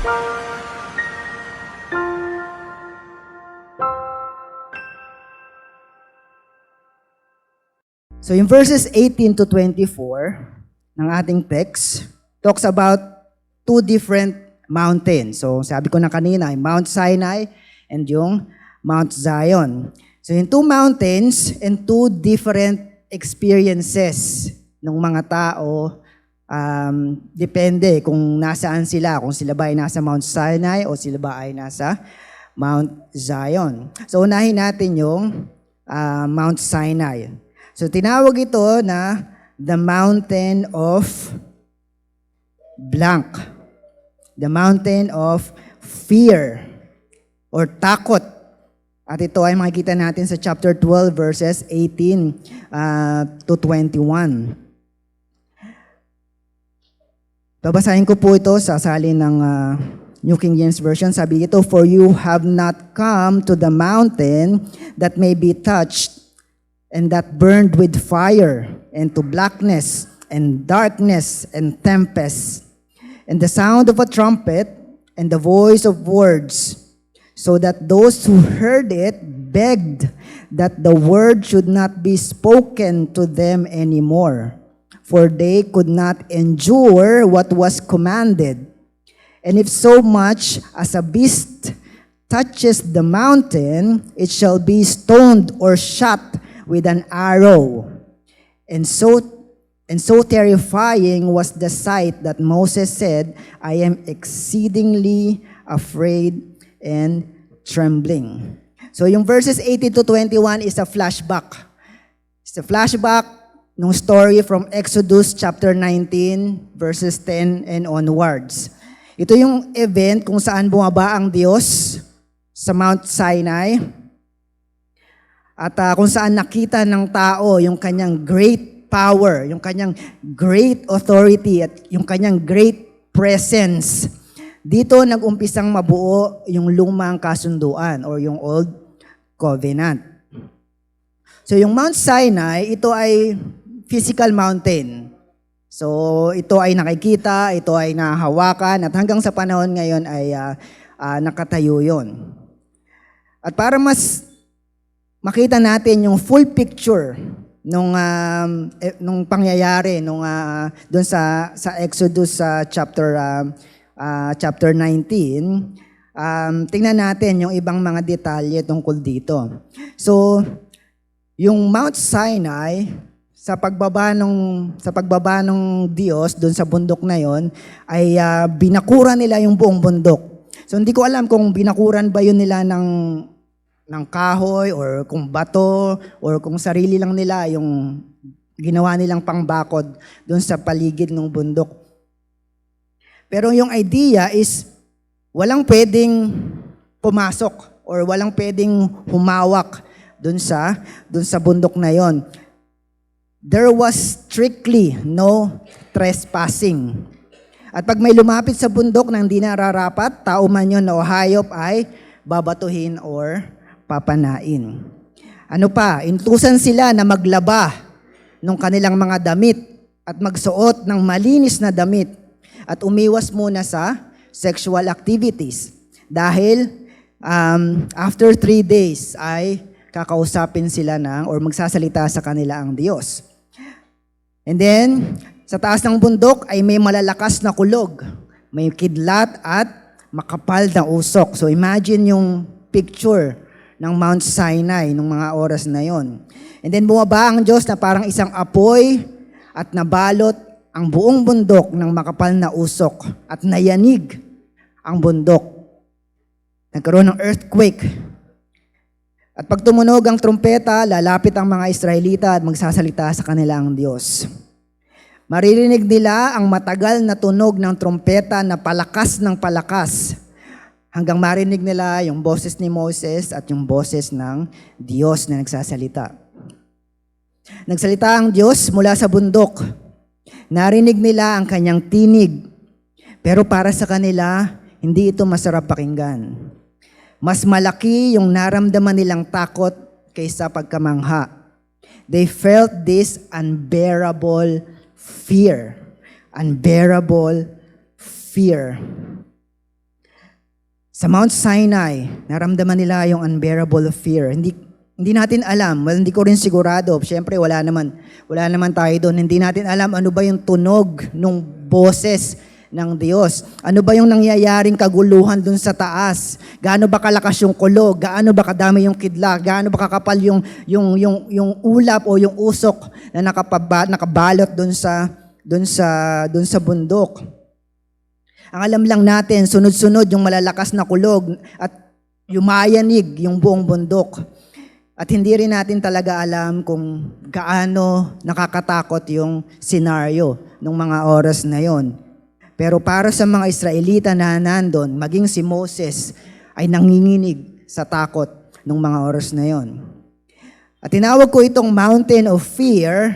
So yung verses 18 to 24 ng ating text talks about two different mountains. So sabi ko na kanina, Mount Sinai and yung Mount Zion. So yung two mountains and two different experiences ng mga tao, depende kung nasaan sila, kung sila ba ay nasa Mount Sinai o sila ba ay nasa Mount Zion. So unahin natin yung Mount Sinai. So tinawag ito na the mountain of blank. The mountain of fear or takot. At ito ay makikita natin sa chapter 12 verses 18 to 21. Babasahin ko po ito sa salin ng New King James Version. Sabi ito, "For you have not come to the mountain that may be touched and that burned with fire, and to blackness, and darkness, and tempest, and the sound of a trumpet, and the voice of words, so that those who heard it begged that the word should not be spoken to them anymore, for they could not endure what was commanded. And if so much as a beast touches the mountain, it shall be stoned or shot with an arrow." And so terrifying was the sight that Moses said, "I am exceedingly afraid and trembling." So yung verses 18 to 21 is a flashback. It's a flashback ng story from Exodus chapter 19 verses 10 and onwards. Ito yung event kung saan bumaba ang Diyos sa Mount Sinai. At kung saan nakita ng tao yung kanyang great power, yung kanyang great authority, at yung kanyang great presence. Dito nag-umpisang mabuo yung lumang kasunduan or yung Old Covenant. So yung Mount Sinai, ito ay physical mountain. So ito ay nakikita, ito ay nahahawakan, at hanggang sa panahon ngayon ay nakatayo yun. At para mas makita natin yung full picture nung pangyayari doon sa Exodus chapter 19, tingnan natin yung ibang mga detalye tungkol dito. So, yung Mount Sinai sa pagbaba ng Diyos doon sa bundok na yon ay binakuran nila yung buong bundok. So hindi ko alam kung binakuran ba yun nila ng kahoy or kung bato or kung sarili lang nila yung ginawa nilang pangbakod doon sa paligid ng bundok. Pero yung idea is walang pwedeng pumasok or walang pwedeng humawak doon sa bundok na yon. There was strictly no trespassing. At pag may lumapit sa bundok nang di nararapat, tao man yun o hayop, ay babatuhin or papanain. Ano pa? Intusan sila na maglaba ng kanilang mga damit at magsuot ng malinis na damit at umiwas muna sa sexual activities. Dahil after 3 days ay kakausapin sila or magsasalita sa kanila ang Diyos. And then, sa taas ng bundok ay may malalakas na kulog. May kidlat at makapal na usok. So imagine yung picture ng Mount Sinai nung mga oras na yon. And then bumaba ang Diyos na parang isang apoy at nabalot ang buong bundok ng makapal na usok at nayanig ang bundok. Nagkaroon ng earthquake. At pag tumunog ang trumpeta, lalapit ang mga Israelita at magsasalita sa kanila ang Diyos. Maririnig nila ang matagal na tunog ng trumpeta na palakas ng palakas hanggang marinig nila yung boses ni Moses at yung boses ng Diyos na nagsasalita. Nagsalita ang Diyos mula sa bundok. Narinig nila ang kanyang tinig. Pero para sa kanila, hindi ito masarap pakinggan. Mas malaki yung naramdaman nilang takot kaysa pagkamangha. They felt this unbearable fear. Unbearable fear. Sa Mount Sinai, naramdaman nila yung unbearable fear. Hindi natin alam, well, hindi ko rin sigurado. Siyempre, wala naman tayo doon. Hindi natin alam ano ba yung tunog ng boses ng Diyos. Ano ba yung nangyayaring kaguluhan doon sa taas? Gaano ba kalakas yung kulog? Gaano ba kadami yung kidlat? Gaano ba kakapal yung ulap o yung usok na nakabalot doon sa bundok? Ang alam lang natin, sunod-sunod yung malalakas na kulog at yumayanig yung buong bundok. At hindi rin natin talaga alam kung gaano nakakatakot yung senaryo ng mga oras na yon. Pero para sa mga Israelita na nandun, maging si Moses ay nanginginig sa takot ng mga oras na yon. At tinawag ko itong mountain of fear,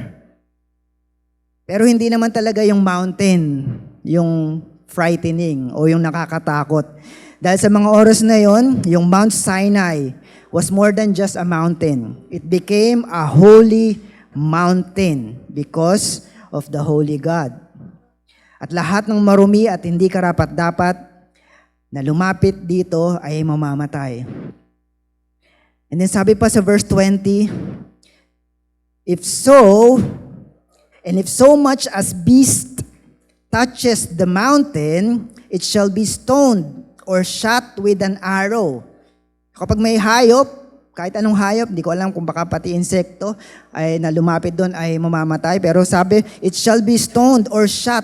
pero hindi naman talaga yung mountain, yung frightening o yung nakakatakot. Dahil sa mga oras na yon, yung Mount Sinai was more than just a mountain. It became a holy mountain because of the holy God. At lahat ng marumi at hindi karapat-dapat na lumapit dito ay mamamatay. And then sabi pa sa verse 20, if so much as beast touches the mountain, it shall be stoned or shot with an arrow. Kapag may hayop, kahit anong hayop, hindi ko alam kung baka pati insekto ay na lumapit doon ay mamamatay. Pero sabi, it shall be stoned or shot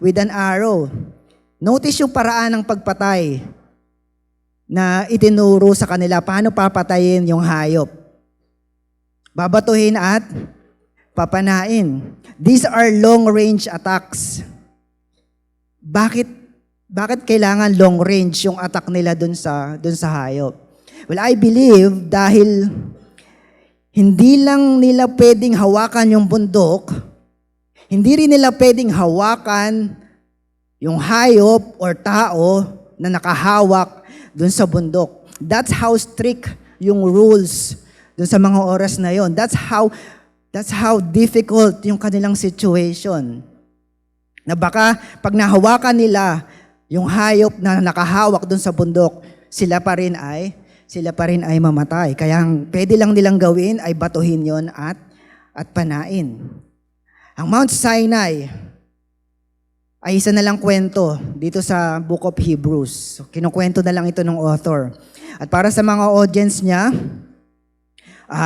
with an arrow. Notice yung paraan ng pagpatay na itinuro sa kanila. Paano papatayin yung hayop? Babatuhin at papanain. These are long-range attacks. Bakit kailangan long range yung attack nila dun sa hayop? Well, I believe dahil hindi lang nila pwedeng hawakan yung bundok, hindi rin nila pwedeng hawakan yung hayop or tao na nakahawak dun sa bundok. That's how strict yung rules dun sa mga oras na yon. That's how difficult yung kanilang situation. Na baka pag nahawakan nila yung hayop na nakahawak doon sa bundok, sila pa rin ay mamatay. Kaya ang pwede lang nilang gawin ay batuhin yon at panain. Ang Mount Sinai ay isa na lang kwento dito sa Book of Hebrews. So, kinukwento na lang ito ng author. At para sa mga audience niya,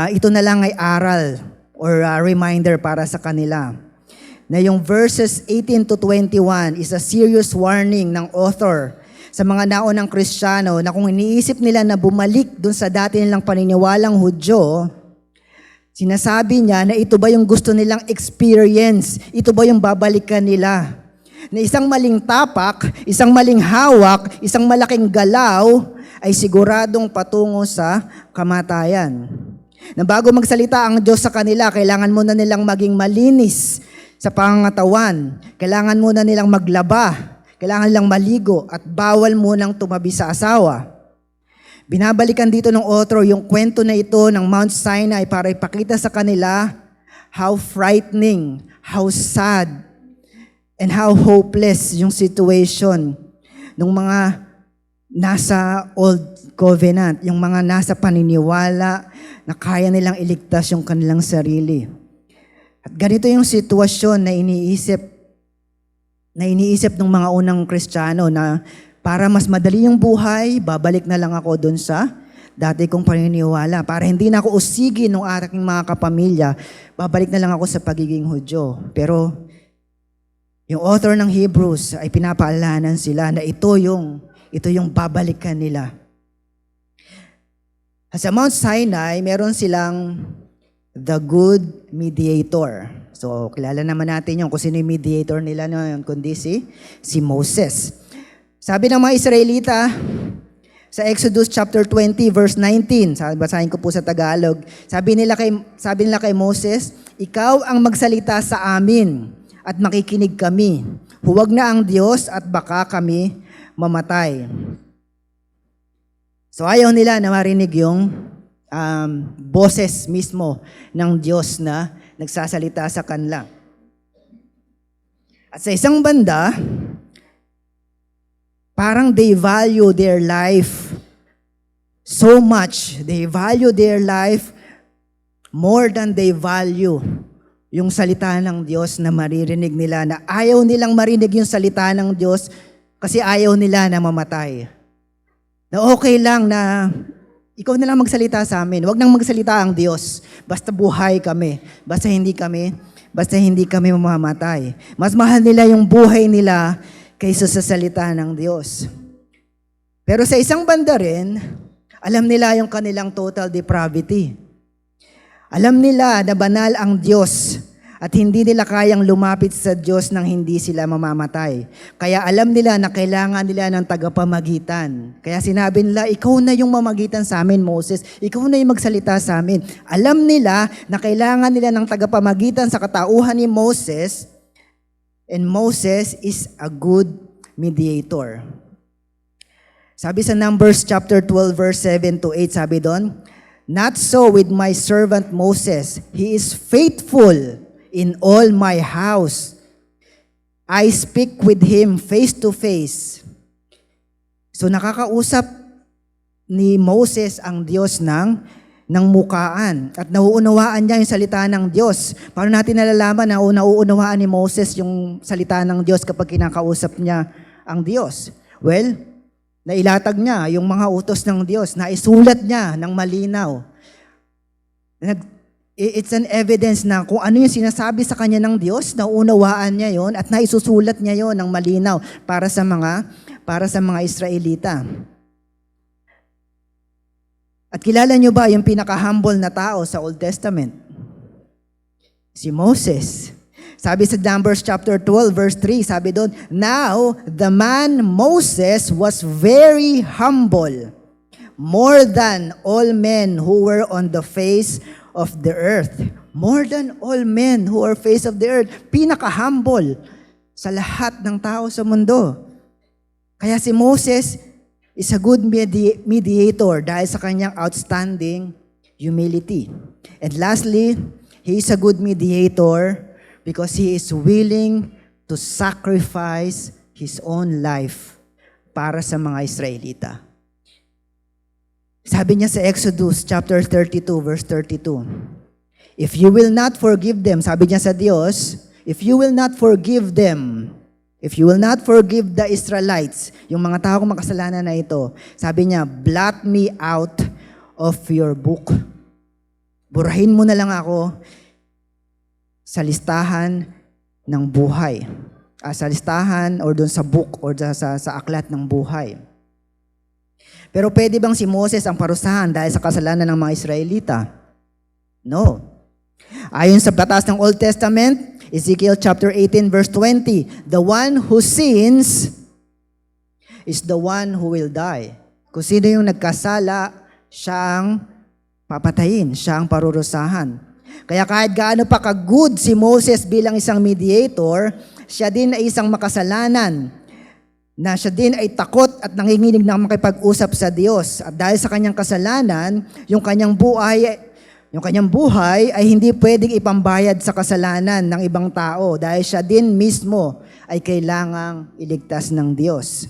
ito na lang ay aral or reminder para sa kanila. Na yung verses 18 to 21 is a serious warning ng author sa mga naunang Kristiyano na kung iniisip nila na bumalik dun sa dati nilang paniniwalang Hudyo, sinasabi niya na ito ba yung gusto nilang experience? Ito ba yung babalikan nila? Na isang maling tapak, isang maling hawak, isang malaking galaw ay siguradong patungo sa kamatayan. Na bago magsalita ang Diyos sa kanila, kailangan muna nilang maging malinis sa pangangatawan. Kailangan muna nilang maglaba, kailangan nilang maligo, at bawal munang tumabi sa asawa. Binabalikan dito ng author yung kwento na ito ng Mount Sinai para ipakita sa kanila how frightening, how sad, and how hopeless yung situation ng mga nasa Old Covenant, yung mga nasa paniniwala na kaya nilang iligtas yung kanilang sarili. At ganito yung sitwasyon na iniisip ng mga unang Kristiyano na para mas madali yung buhay, babalik na lang ako dun sa dati kong paniniwala. Para hindi na ako usigin ng aking mga kapamilya, babalik na lang ako sa pagiging Hudyo. Pero yung author ng Hebrews ay pinapaalanan sila na ito yung babalikan nila. Sa Mount Sinai, meron silang the good mediator. So, kilala naman natin yung kung sino yung mediator nila noon, kundi si Moses. Sabi ng mga Israelita, sa Exodus chapter 20, verse 19, basahin ko po sa Tagalog, sabi nila kay Moses, ikaw ang magsalita sa amin at makikinig kami. Huwag na ang Diyos at baka kami mamatay. So, ayaw nila na marinig yung boses mismo ng Diyos na nagsasalita sa kanila. At sa isang banda, Parang they value their life so much. They value their life more than they value yung salita ng Diyos na maririnig nila, na ayaw nilang marinig yung salita ng Diyos kasi ayaw nila na mamatay. Na okay lang na ikaw na lang magsalita sa amin. Huwag nang magsalita ang Diyos. Basta buhay kami. Basta hindi kami mamamatay. Mas mahal nila yung buhay nila kaysa sa salita ng Diyos. Pero sa isang banda rin, alam nila yung kanilang total depravity. Alam nila na banal ang Diyos at hindi nila kayang lumapit sa Diyos nang hindi sila mamamatay. Kaya alam nila na kailangan nila ng tagapamagitan. Kaya sinabi nila, ikaw na yung mamagitan sa amin, Moses. Ikaw na yung magsalita sa amin. Alam nila na kailangan nila ng tagapamagitan sa katauhan ni Moses, and Moses is a good mediator. Sabi sa Numbers chapter 12 verse 7 to 8, sabi doon, not so with my servant Moses. He is faithful in all my house. I speak with him face to face. So nakakausap ni Moses ang Diyos ng mukaan at nauunawaan niya yung salita ng Diyos. Paano natin nalalaman na nauunawaan ni Moses yung salita ng Diyos kapag kinakausap niya ang Diyos? Well, nailatag niya yung mga utos ng Diyos, naisulat niya ng malinaw. It's an evidence na kung ano yung sinasabi sa kanya ng Diyos, naunawaan niya yon at naisusulat niya yon ng malinaw para sa mga Israelita. At kilala niyo ba yung pinaka-humble na tao sa Old Testament? Si Moses. Sabi sa Numbers chapter 12 verse 3, sabi doon, now the man Moses was very humble, more than all men who were on the face of the earth. More than all men who are face of the earth. Pinaka-humble sa lahat ng tao sa mundo. Kaya si Moses is a good mediator dahil sa kanyang outstanding humility. And lastly, he is a good mediator because he is willing to sacrifice his own life para sa mga Israelita. Sabi niya sa Exodus chapter 32 verse 32, if you will not forgive them, sabi niya sa Diyos, if you will not forgive them, if you will not forgive the Israelites, yung mga tao kong makasalanan na ito, sabi niya, blot me out of your book. Burahin mo na lang ako sa listahan ng buhay. Sa listahan or doon sa book or sa aklat ng buhay. Pero pwede bang si Moses ang parusahan dahil sa kasalanan ng mga Israelita? No. Ayon sa batas ng Old Testament, Ezekiel chapter 18 verse 20, the one who sins is the one who will die. Kung sino yung nagkasala, siya ang papatayin, siya ang parurusahan. Kaya kahit gaano pa ka-good si Moses bilang isang mediator, siya din ay isang makasalanan, na siya din ay takot at nanginginig na makipag-usap sa Diyos. At dahil sa kanyang kasalanan, yung kanyang buhay ay hindi pwedeng ipambayad sa kasalanan ng ibang tao dahil siya din mismo ay kailangang iligtas ng Diyos.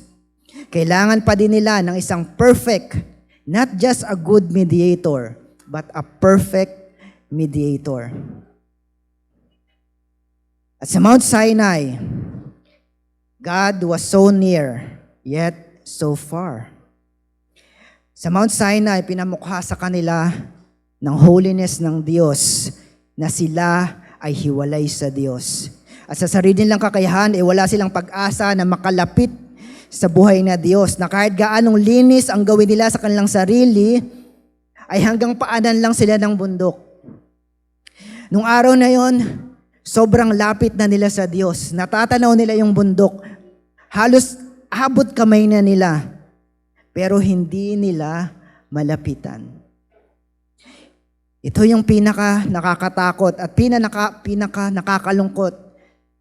Kailangan pa din nila ng isang perfect, not just a good mediator, but a perfect mediator. At sa Mount Sinai, God was so near, yet so far. Sa Mount Sinai, pinamukha sa kanila ng holiness ng Diyos na sila ay hiwalay sa Diyos. At sa sarili nilang kakayahan, wala silang pag-asa na makalapit sa buhay na Diyos, na kahit gaanong linis ang gawin nila sa kanilang sarili, ay hanggang paanan lang sila ng bundok. Nung araw na yon, sobrang lapit na nila sa Diyos. Natatanaw nila yung bundok. Halos abot kamay na nila. Pero hindi nila malapitan. Ito yung pinaka nakakatakot at pinaka nakakalungkot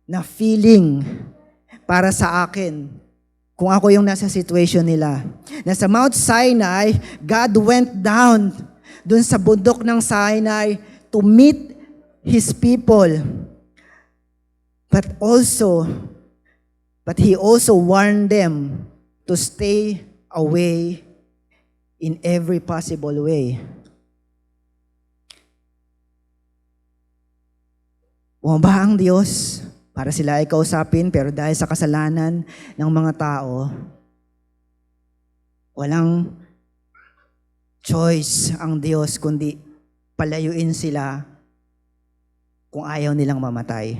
na feeling para sa akin kung ako yung nasa situation nila. Na sa Mount Sinai, God went down dun sa bundok ng Sinai to meet His people. But He also warned them to stay away in every possible way. Bumaba ang Diyos para sila ay kausapin, pero dahil sa kasalanan ng mga tao, walang choice ang Diyos kundi palayuin sila kung ayaw nilang mamatay.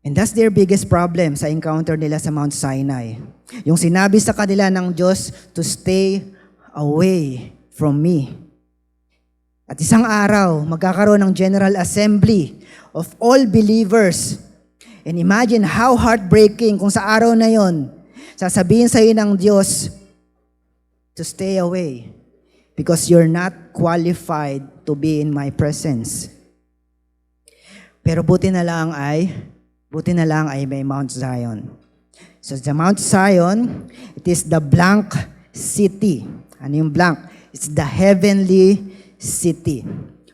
And that's their biggest problem sa encounter nila sa Mount Sinai. Yung sinabi sa kanila ng Diyos to stay away from me. At isang araw, magkakaroon ng General Assembly of all believers. And imagine how heartbreaking kung sa araw na yon, sasabihin sa iyo ng Diyos to stay away because you're not qualified to be in my presence. Pero buti na lang ay may Mount Zion. So the Mount Zion, it is the blank city. Ano yung blank? It's the heavenly city.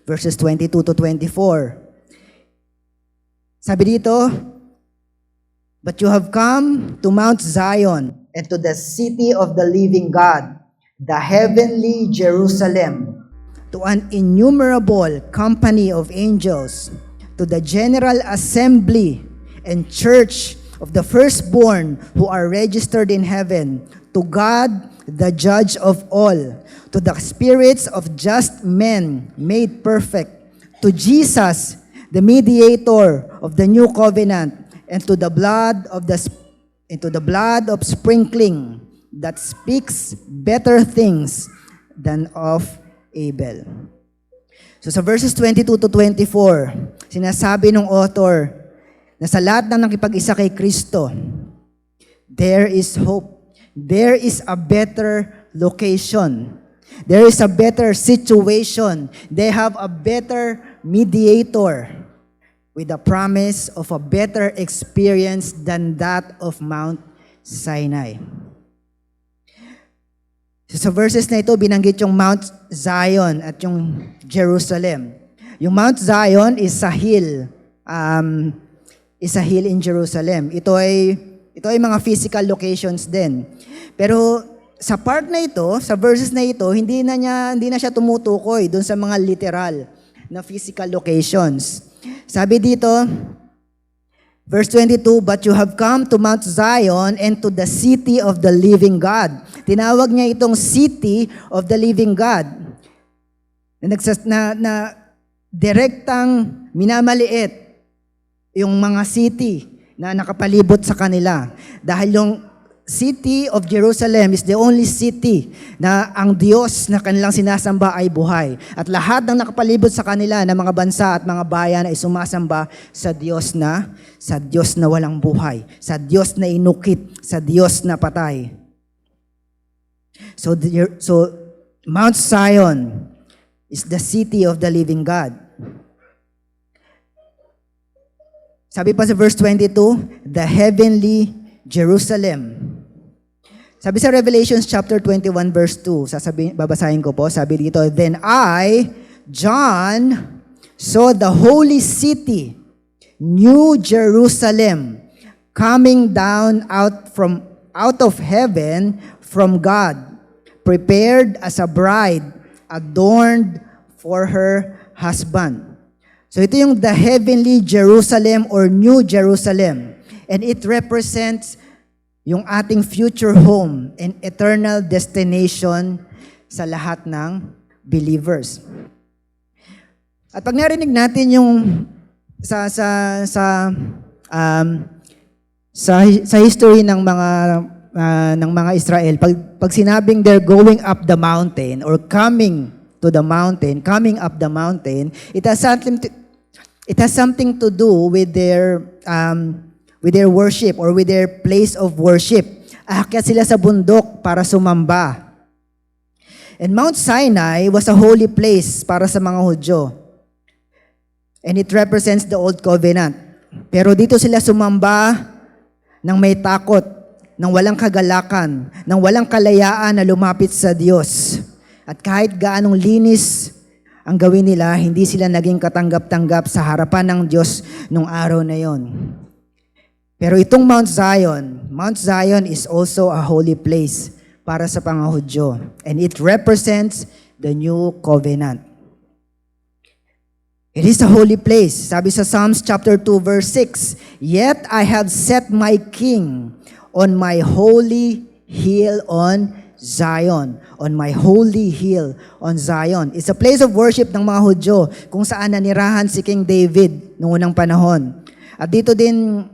Verses 22 to 24. Sabi dito, but you have come to Mount Zion and to the city of the living God, the heavenly Jerusalem, to an innumerable company of angels, to the general assembly and church of the firstborn who are registered in heaven, to God, the judge of all, to the spirits of just men made perfect, to Jesus, the mediator of the new covenant, and to the blood of sprinkling that speaks better things than of Abel. So sa verses 22 to 24, sinasabi ng author na sa lahat ng nakipag-isa kay Kristo, there is hope. There is a better location. There is a better situation. They have a better mediator with the promise of a better experience than that of Mount Sinai. So sa verses na ito, binanggit yung Mount Zion at yung Jerusalem. Yung Mount Zion is a hill. Is a hill in Jerusalem. Ito ay mga physical locations din. Pero sa part na ito, sa verses na ito, hindi na siya tumutukoy dun sa mga literal na physical locations. Sabi dito, verse 22, but you have come to Mount Zion and to the city of the living God. Tinawag niya itong city of the living God. Na direktang minamaliit yung mga city na nakapalibot sa kanila. Dahil yung city of Jerusalem is the only city na ang Diyos na kanilang sinasamba ay buhay. At lahat ng nakapalibot sa kanila na mga bansa at mga bayan ay sumasamba sa Diyos na walang buhay, sa Diyos na inukit, sa Diyos na patay. So Mount Zion is the city of the living God. Sabi pa sa verse 22, the heavenly Jerusalem. Sabi sa Revelations chapter 21 verse 2, babasahin ko po, sabi dito, then I, John, saw the holy city, New Jerusalem, coming down out of heaven from God, prepared as a bride, adorned for her husband. So ito yung the heavenly Jerusalem or New Jerusalem. And it represents yung ating future home and eternal destination sa lahat ng believers. At pag narinig natin yung sa history ng mga Israel, pag sinabing they're going up the mountain or coming up the mountain, it has something to do with their worship or with their place of worship. Aakyat sila sa bundok para sumamba. And Mount Sinai was a holy place para sa mga Hudyo. And it represents the Old Covenant. Pero dito sila sumamba nang may takot, nang walang kagalakan, nang walang kalayaan na lumapit sa Diyos. At kahit gaanong linis ang gawin nila, hindi sila naging katanggap-tanggap sa harapan ng Diyos nung araw na yon. Pero itong Mount Zion is also a holy place para sa mga Hudyo. And it represents the new covenant. It is a holy place. Sabi sa Psalms chapter 2 verse 6, "Yet I have set my king on my holy hill on Zion." On my holy hill on Zion. It's a place of worship ng mga Hudyo kung saan nanirahan si King David noong unang panahon. At dito din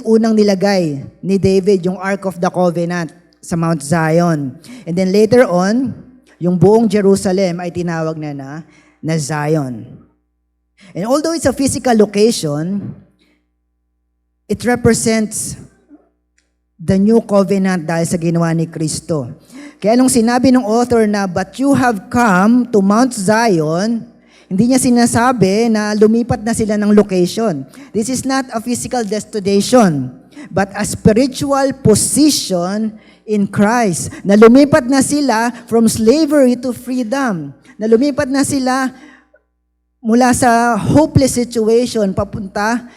unang nilagay ni David yung Ark of the Covenant sa Mount Zion. And then later on, yung buong Jerusalem ay tinawag na Zion. And although it's a physical location, it represents the new covenant dahil sa ginawa ni Kristo. Kaya nung sinabi ng author na, "But you have come to Mount Zion," hindi niya sinasabi na lumipat na sila ng location. This is not a physical destination, but a spiritual position in Christ. Na lumipat na sila from slavery to freedom. Na lumipat na sila mula sa hopeless situation papunta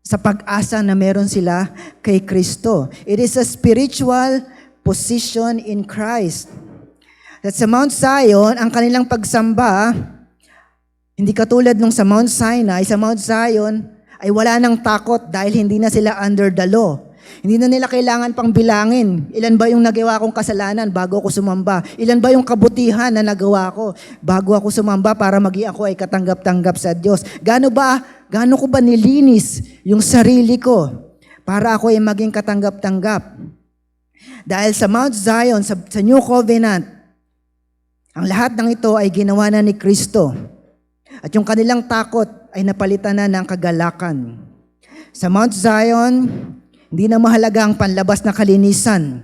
sa pag-asa na meron sila kay Kristo. It is a spiritual position in Christ. At sa Mount Zion, ang kanilang pagsamba, hindi katulad nung sa Mount Sinai, sa Mount Zion ay wala nang takot dahil hindi na sila under the law. Hindi na nila kailangan pang bilangin. Ilan ba yung nagawa kong kasalanan bago ako sumamba? Ilan ba yung kabutihan na nagawa ko bago ako sumamba para maging ako ay katanggap-tanggap sa Diyos? Gaano ko ba nilinis yung sarili ko para ako ay maging katanggap-tanggap? Dahil sa Mount Zion, sa New Covenant, ang lahat ng ito ay ginawa na ni Kristo. At yung kanilang takot ay napalitan na ng kagalakan. Sa Mount Zion, hindi na mahalaga ang panlabas na kalinisan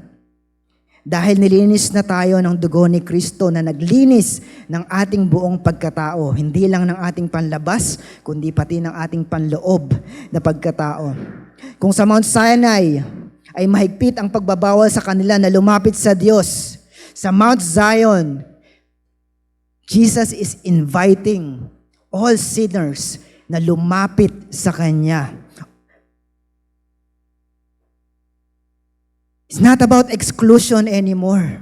dahil nilinis na tayo ng dugo ni Kristo na naglinis ng ating buong pagkatao. Hindi lang ng ating panlabas, kundi pati ng ating panloob na pagkatao. Kung sa Mount Sinai ay mahigpit ang pagbabawal sa kanila na lumapit sa Diyos, sa Mount Zion, Jesus is inviting all sinners na lumapit sa Kanya. It's not about exclusion anymore.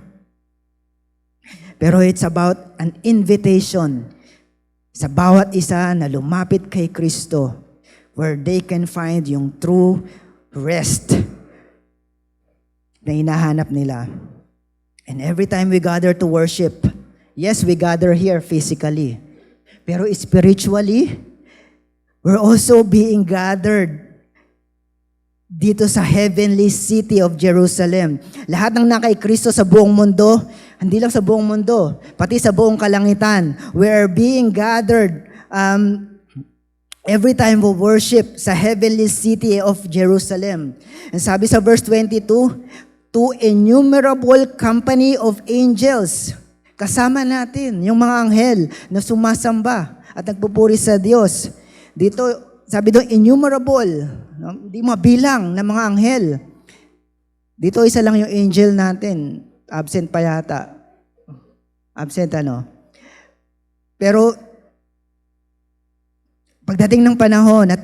Pero it's about an invitation sa bawat isa na lumapit kay Kristo where they can find yung true rest na hinahanap nila. And every time we gather to worship, yes, we gather here physically. Pero spiritually, we're also being gathered dito sa heavenly city of Jerusalem. Lahat ng nakay Kristo sa buong mundo, hindi lang sa buong mundo, pati sa buong kalangitan, we are being gathered every time we worship sa heavenly city of Jerusalem. And sabi sa verse 22, "To innumerable company of angels." Kasama natin yung mga anghel na sumasamba at nagpupuri sa Diyos. Dito, sabi doon, innumerable. Hindi mabilang na mga anghel. Dito isa lang yung angel natin. Absent pa yata. Absent ano. Pero pagdating ng panahon at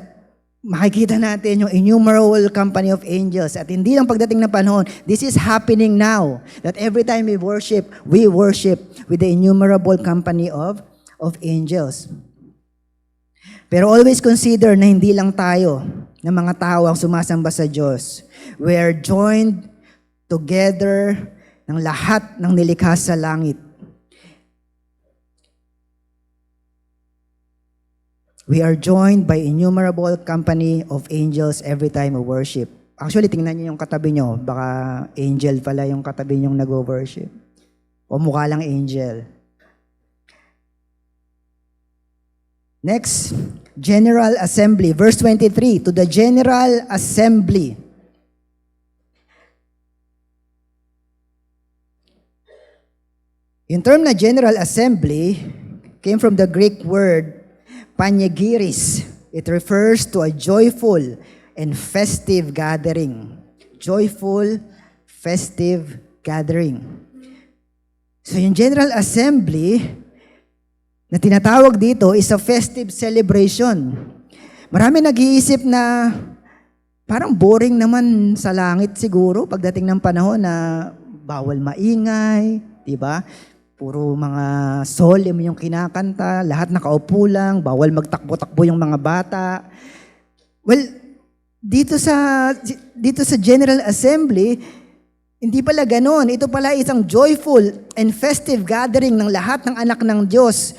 makikita natin yung innumerable company of angels. At hindi lang pagdating ng panahon, this is happening now. That every time we worship with the innumerable company of angels. Pero always consider na hindi lang tayo na mga tao ang sumasamba sa Diyos. We are joined together ng lahat ng nilikha sa langit. We are joined by innumerable company of angels every time we worship. Actually, tingnan niyo yung katabi niyo. Baka angel pala yung katabi niyong nag-worship. O mukha lang angel. Next, General Assembly. Verse 23, to the General Assembly. Yung term na General Assembly came from the Greek word panegyris. It refers to a joyful and festive gathering. Joyful, festive gathering. So yung General Assembly na tinatawag dito is a festive celebration. Marami nag-iisip na parang boring naman sa langit siguro pagdating ng panahon na bawal maingay, di ba? Puro mga solemn yung kinakanta, lahat nakaupo lang, bawal magtakbo-takbo yung mga bata. Well, dito sa General Assembly, hindi pala ganon. Ito pala isang joyful and festive gathering ng lahat ng anak ng Diyos.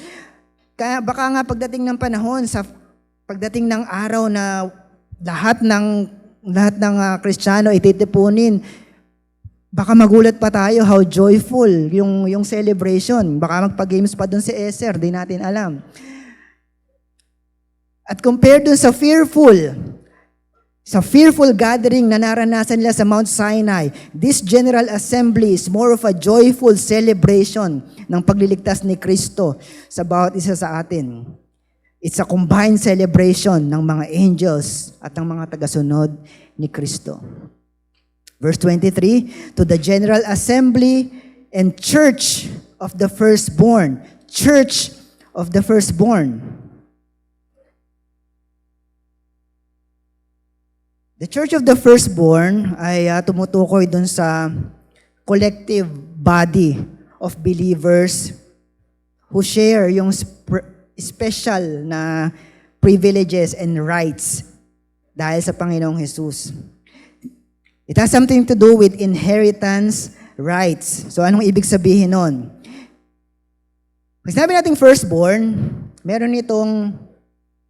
Kaya baka nga pagdating ng panahon, pagdating ng araw na lahat ng Kristiyano ititipunin, baka magulat pa tayo how joyful yung celebration. Baka magpa-games pa dun si Eser, di natin alam. At compared dun sa fearful gathering na naranasan nila sa Mount Sinai, this General Assembly is more of a joyful celebration ng pagliligtas ni Kristo sa bawat isa sa atin. It's a combined celebration ng mga angels at ng mga tagasunod ni Kristo. Verse 23, to the General Assembly and Church of the Firstborn. Church of the Firstborn. The Church of the Firstborn ay tumutukoy dun sa collective body of believers who share yung special na privileges and rights dahil sa Panginoong Jesus. It has something to do with inheritance rights. So anong ibig sabihin nun? Pag sinabi natin firstborn, meron itong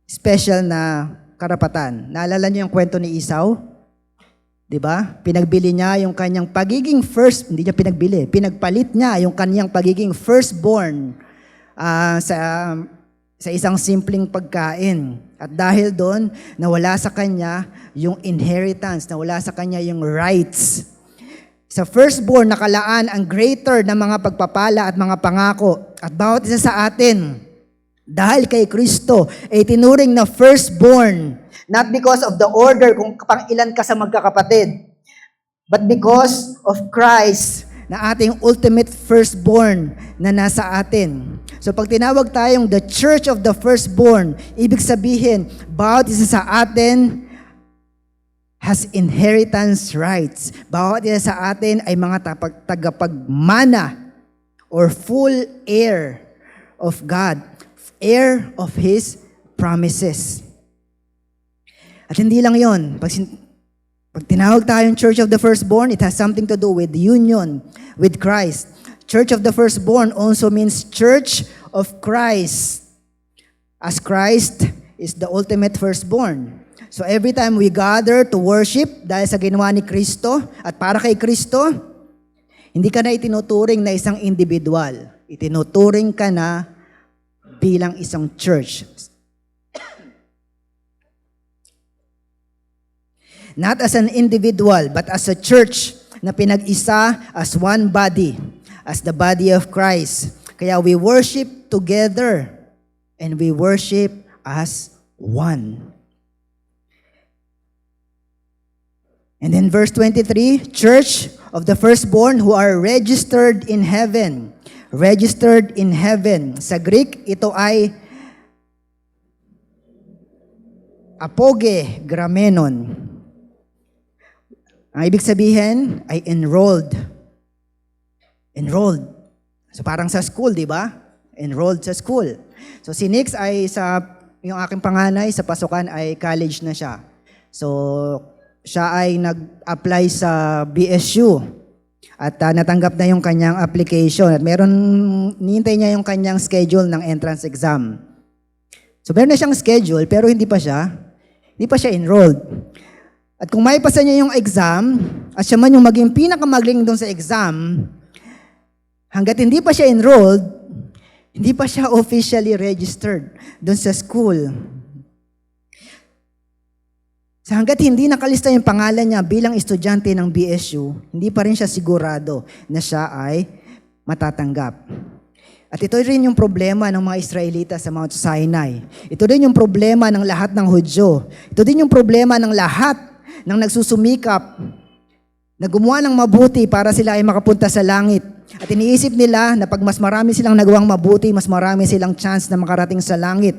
special na karapatan. Naalala niyo yung kwento ni Esau? 'Di ba? Pinagbili niya yung kanyang pagiging hindi niya pinagbili, pinagpalit niya yung kanyang pagiging firstborn sa isang simpleng pagkain. At dahil doon, nawala sa kanya yung inheritance, nawala sa kanya yung rights. Sa firstborn, nakalaan ang greater na mga pagpapala at mga pangako. At bawat isa sa atin, dahil kay Kristo, ay tinuring na firstborn, not because of the order kung pang ilan ka sa magkakapatid, but because of Christ, na ating ultimate firstborn na nasa atin. So pag tinawag tayong the Church of the Firstborn, ibig sabihin, bawat isa sa atin has inheritance rights. Bawat isa sa atin ay mga tagapagmana or full heir of God, heir of His promises. At hindi lang yon. Pag tinawag tayong Church of the Firstborn, it has something to do with union with Christ. Church of the Firstborn also means Church of Christ, as Christ is the ultimate firstborn. So every time we gather to worship dahil sa ginawa ni Kristo at para kay Kristo, hindi ka na itinuturing na isang individual. Itinuturing ka na bilang isang church. Not as an individual, but as a church na pinag-isa as one body, as the body of Christ. Kaya we worship together and we worship as one. And then verse 23, Church of the Firstborn who are registered in heaven. Registered in heaven. Sa Greek, ito ay apoge gramenon. Ang ibig sabihin ay enrolled. Enrolled. So parang sa school, di ba? Enrolled sa school. So si Nix ay yung aking panganay sa pasukan ay college na siya. So siya ay nag-apply sa BSU at natanggap na yung kanyang application at nihintay niya yung kanyang schedule ng entrance exam. So meron na siyang schedule pero hindi pa siya enrolled. At kung maipasa niya yung exam, at siya man yung maging pinakamagaling doon sa exam, hanggat hindi pa siya enrolled, hindi pa siya officially registered doon sa school. So hanggat hindi nakalista yung pangalan niya bilang estudyante ng BSU, hindi pa rin siya sigurado na siya ay matatanggap. At ito rin yung problema ng mga Israelita sa Mount Sinai. Ito rin yung problema ng lahat ng Hudyo. Ito din yung problema ng lahat ng nagsusumikap na gumawa ng mabuti para sila ay makapunta sa langit. At iniisip nila na pag mas marami silang nagawang mabuti, mas marami silang chance na makarating sa langit.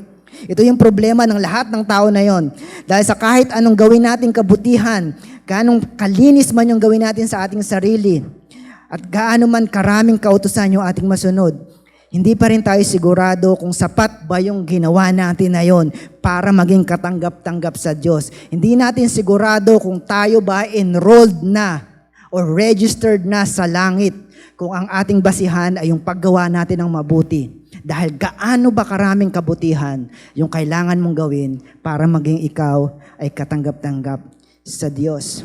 Ito yung problema ng lahat ng tao na yon. Dahil sa kahit anong gawin nating kabutihan, gaanong kalinis man yung gawin natin sa ating sarili, at gaano man karaming kautusan yung ating masunod, hindi pa rin tayo sigurado kung sapat ba yung ginawa natin na yon para maging katanggap-tanggap sa Diyos. Hindi natin sigurado kung tayo ba enrolled na or registered na sa langit kung ang ating basihan ay yung paggawa natin ng mabuti. Dahil gaano ba karaming kabutihan yung kailangan mong gawin para maging ikaw ay katanggap-tanggap sa Diyos.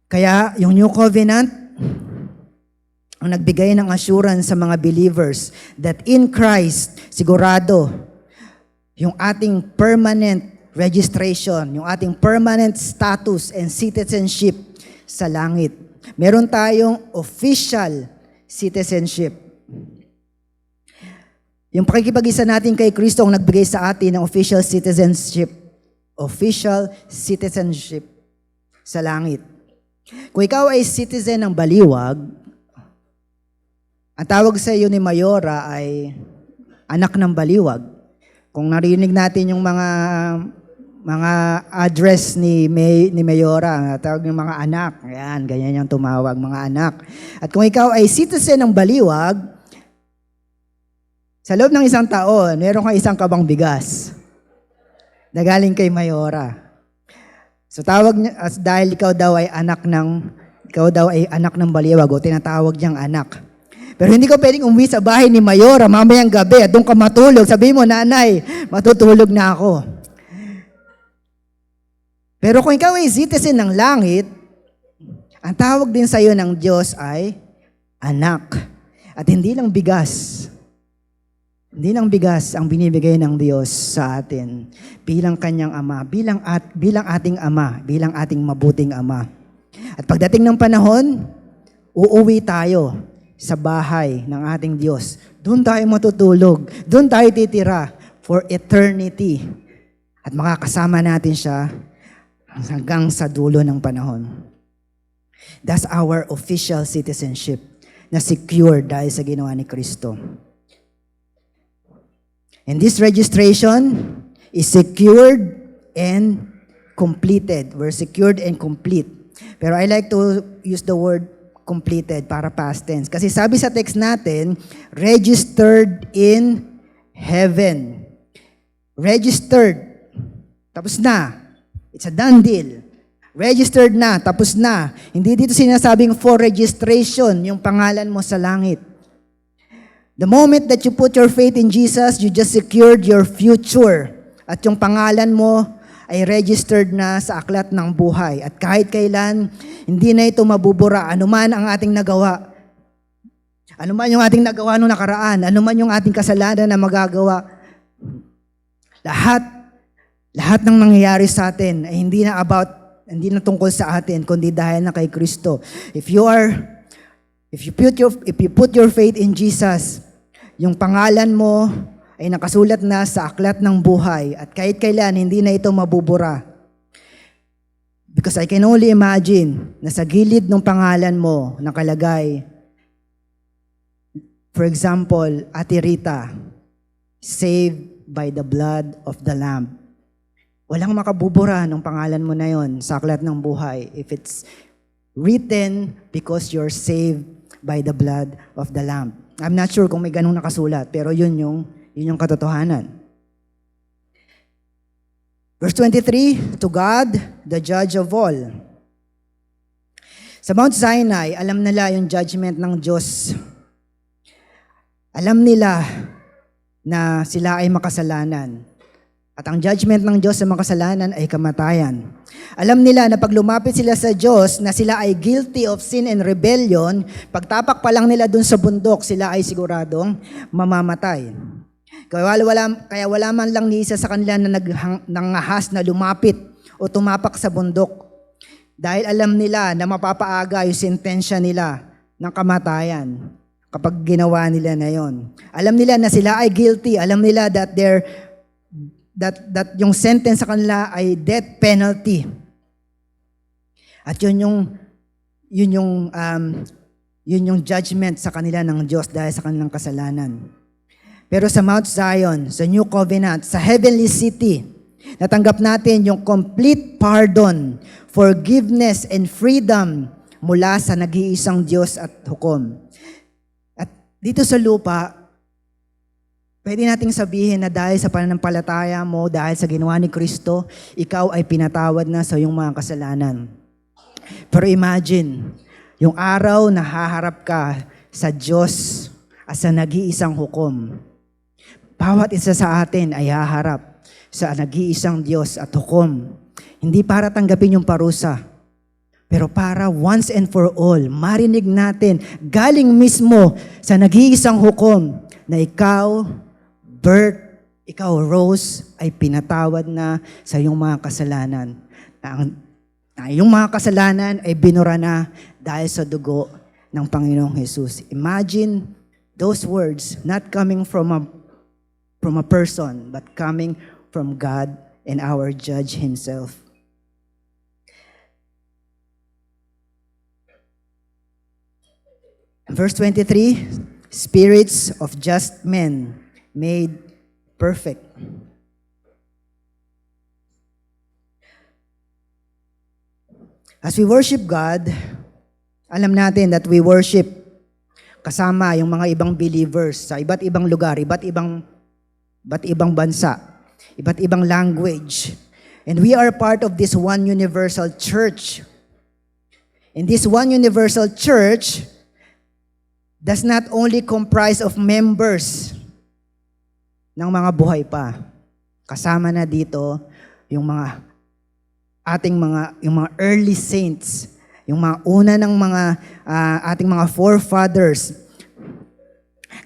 Kaya yung New Covenant, ang nagbigay ng assurance sa mga believers that in Christ, sigurado, yung ating permanent registration, yung ating permanent status and citizenship sa langit. Meron tayong official citizenship. Yung pakikipag-isa natin kay Kristo ang nagbigay sa atin ng official citizenship sa langit. Kung ikaw ay citizen ng Baliwag, ang tawag sa iyo ni Mayora ay anak ng Baliwag. Kung narinig natin yung mga address ni Mayora, tawag ng mga anak. Ayan, ganyan yung tumawag, mga anak. At kung ikaw ay citizen ng Baliwag, sa loob ng isang taon, meron kang isang kabang bigas na galing kay Mayora. So tawag niya, dahil ikaw daw ay anak ng Baliwag o tinatawag niyang anak. Pero hindi ko pwedeng umuwi sa bahay ni Mayora mamayang gabi at doon ka matulog. Sabi mo, nanay, matutulog na ako. Pero kung ikaw ay citizen ng langit, ang tawag din sa iyo ng Diyos ay anak. At hindi lang bigas. Hindi lang bigas ang binibigay ng Diyos sa atin bilang kanyang ama, bilang ating ama, bilang ating mabuting ama. At pagdating ng panahon, uuwi tayo sa bahay ng ating Diyos. Doon tayo matutulog. Doon tayo titira for eternity. At makakasama natin siya hanggang sa dulo ng panahon. That's our official citizenship na secure dahil sa ginawa ni Kristo. And this registration is secured and completed. We're secured and complete. Pero I like to use the word completed para past tense. Kasi sabi sa text natin, registered in heaven. Registered. Tapos na. It's a done deal. Registered na. Tapos na. Hindi dito sinasabing for registration yung pangalan mo sa langit. The moment that you put your faith in Jesus, you just secured your future. At yung pangalan mo ay registered na sa aklat ng buhay. At kahit kailan, hindi na ito mabubura. Ano man ang ating nagawa. Ano man yung ating nagawa noong nakaraan. Ano man yung ating kasalanan na magagawa. Lahat ng nangyayari sa atin ay hindi na tungkol sa atin, kundi dahil na kay Kristo. If you put your faith in Jesus, yung pangalan mo ay nakasulat na sa aklat ng buhay at kahit kailan hindi na ito mabubura. Because I can only imagine na sa gilid ng pangalan mo nakalagay, for example, Ate Rita, saved by the blood of the Lamb. Walang makabubura ng pangalan mo na yon sa aklat ng buhay if it's written because you're saved by the blood of the Lamb. I'm not sure kung may ganung nakasulat, pero yun yung katotohanan. Verse 23, to God, the judge of all. Sa Mount Sinai, alam nila yung judgment ng Diyos. Alam nila na sila ay makasalanan. At ang judgment ng Diyos sa makasalanan ay kamatayan. Alam nila na pag lumapit sila sa Diyos, na sila ay guilty of sin and rebellion, pagtapak pa lang nila dun sa bundok, sila ay siguradong mamamatay. Kaya wala man lang ni isa sa kanila na nangahas na lumapit o tumapak sa bundok. Dahil alam nila na mapapaaga yung sentensya nila ng kamatayan kapag ginawa nila na yon. Alam nila na sila ay guilty. Alam nila that yung sentence sa kanila ay death penalty. At yun yung judgment sa kanila ng Diyos dahil sa kanilang kasalanan. Pero sa Mount Zion, sa New Covenant, sa Heavenly City, natanggap natin yung complete pardon, forgiveness, and freedom mula sa nag-iisang Diyos at hukom. At dito sa lupa, pwede nating sabihin na dahil sa pananampalataya mo, dahil sa ginawa ni Kristo, ikaw ay pinatawad na sa iyong mga kasalanan. Pero imagine, yung araw na haharap ka sa Diyos as sa nag-iisang hukom. Bawat isa sa atin ay haharap sa nag-iisang Diyos at hukom. Hindi para tanggapin yung parusa, pero para once and for all, marinig natin galing mismo sa nag-iisang hukom na ikaw, Bert, ikaw, Rose, ay pinatawad na sa iyong mga kasalanan. Na iyong mga kasalanan ay binura na dahil sa dugo ng Panginoong Jesus. Imagine those words not coming from a person, but coming from God and our Judge Himself. Verse 23, spirits of just men made perfect. As we worship God, alam natin that we worship kasama yung mga ibang believers sa iba't ibang lugar, iba't ibang bansa, iba't ibang language. And we are part of this one universal church. And this one universal church does not only comprise of members ng mga buhay pa. Kasama na dito yung mga early saints, yung mga una ng mga ating mga forefathers.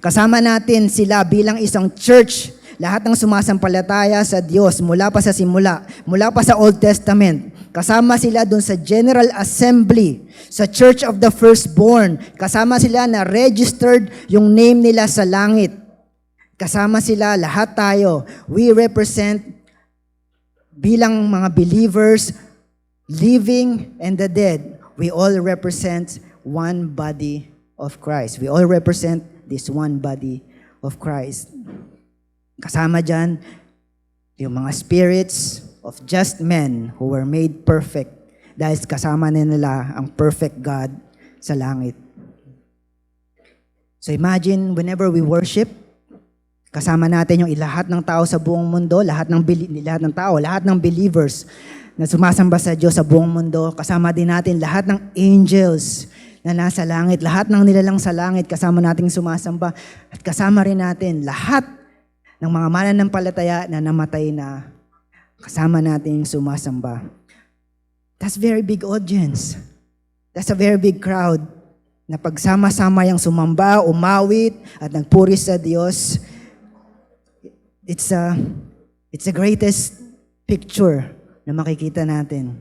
Kasama natin sila bilang isang church, lahat ng sumasampalataya sa Diyos mula pa sa simula, mula pa sa Old Testament. Kasama sila dun sa General Assembly, sa Church of the Firstborn. Kasama sila na registered yung name nila sa langit. Kasama sila, lahat tayo. We represent bilang mga believers, living and the dead. We all represent one body of Christ. We all represent this one body of Christ. Kasama dyan, yung mga spirits of just men who were made perfect dahil kasama nila ang perfect God sa langit. So imagine, whenever we worship, kasama natin yung lahat ng tao sa buong mundo, lahat ng believers na sumasamba sa Diyos sa buong mundo. Kasama din natin lahat ng angels na nasa langit, lahat ng nilalang sa langit, kasama nating sumasamba. At kasama rin natin lahat ng mga mananampalataya na namatay na, kasama nating sumasamba. That's very big audience. That's a very big crowd na pagsama-sama yung sumamba, umawit, at nagpuri sa Diyos. It's the greatest picture na makikita natin.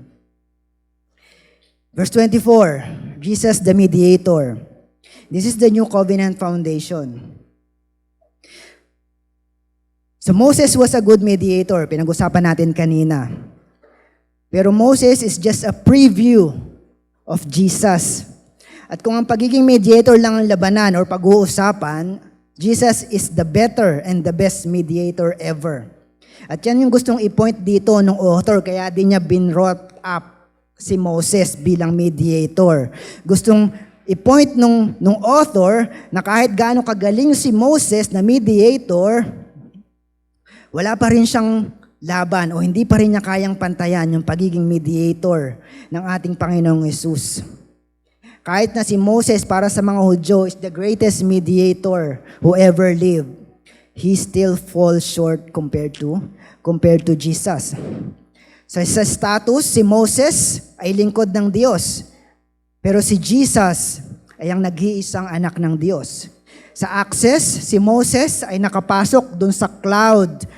Verse 24, Jesus the mediator. This is the New Covenant foundation. So Moses was a good mediator. Pinag-usapan natin kanina. Pero Moses is just a preview of Jesus. At kung ang pagiging mediator lang ang labanan or pag-uusapan, Jesus is the better and the best mediator ever. At yan yung gustong i-point dito ng author, kaya din niya binrought up si Moses bilang mediator. Gustong i-point nung author na kahit gaano kagaling si Moses na mediator, wala pa rin siyang laban o hindi pa rin niya kayang pantayan yung pagiging mediator ng ating Panginoong Hesus. Kahit na si Moses para sa mga Hudyo is the greatest mediator who ever lived, he still falls short compared to Jesus. So sa status, si Moses ay lingkod ng Diyos. Pero si Jesus ay ang nag-iisang anak ng Diyos. Sa access, si Moses ay nakapasok dun sa cloud